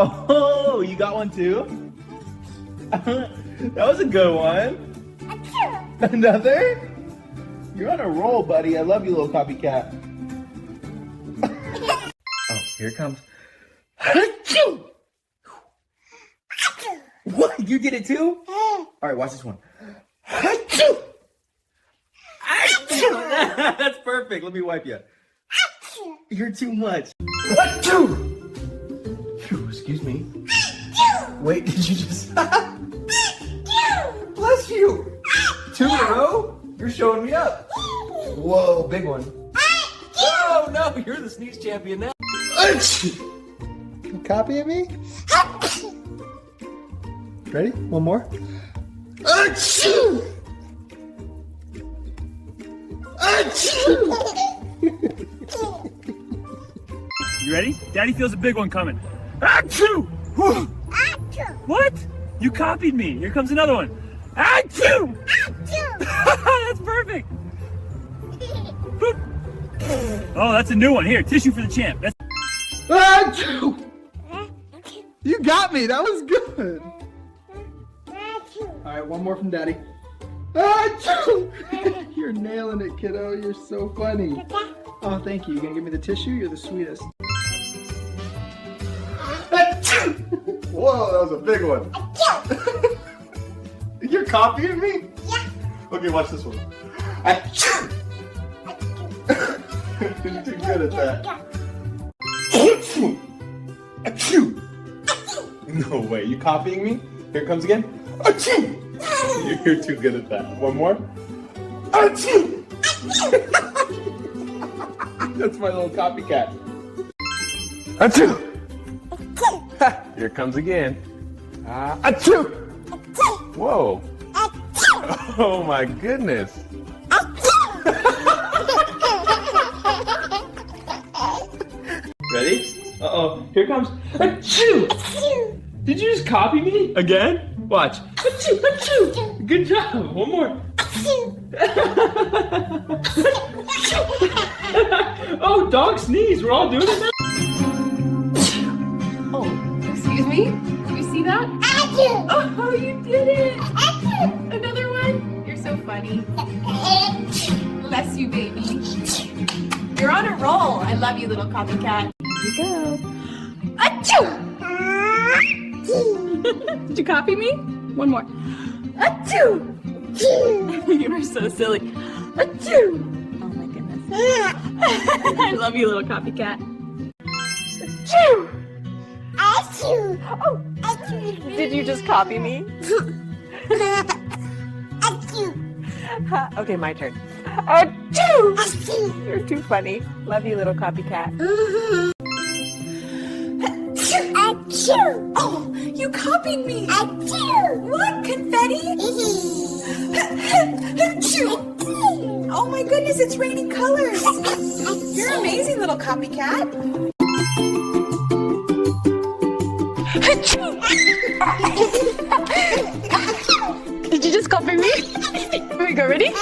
Oh, you got one too? That was a good one. Another? You're on a roll, buddy. I love you, little copycat. Oh, here it comes. What? You did it too? All right, watch this one. That's perfect. Let me wipe you. You're too much. Excuse me. Wait, did you just... Bless you. 2 in a row? You're showing me up. Whoa, big one. Oh, no, you're the sneeze champion now. You copying me? Ready? One more. You ready? Daddy feels a big one coming. Achoo! What? You copied me. Here comes another one. Achoo! That's perfect. Oh, that's a new one. Here, tissue for the champ. That's... Achoo! You got me. That was good. All right, one more from Daddy. Achoo! You're nailing it, kiddo. You're so funny. Oh, thank you. You gonna give me the tissue? You're the sweetest. Whoa, that was a big one. You're copying me? Yeah. Okay, watch this one. You're too good at that. No way. You copying me? Here it comes again. You're too good at that. One more. That's my little copycat. Here it comes again. Whoa. Oh my goodness. Ready? Uh-oh. Here it comes. Achoo! Did you just copy me? Again? Watch. Achoo! Achoo! Good job. One more. Oh, dog sneeze. We're all doing it now. Oh, excuse me? Did you see that? Oh, you did it! Another one? You're so funny. Bless you, baby. You're on a roll. I love you, little copycat. Here you go. Achoo! Did you copy me? One more. Achoo! You are so silly. Achoo! Oh my goodness. I love you, little copycat. Achoo! Achoo! Oh! Achoo! Did you just copy me? Achoo! Okay, my turn. Achoo! Achoo! You're too funny. Love you, little copycat. Achoo! Oh, you copied me! Achoo! What? Confetti? Achoo! Oh my goodness, it's raining colors! You're amazing, little copycat! Did you just copy me? Here we go, ready?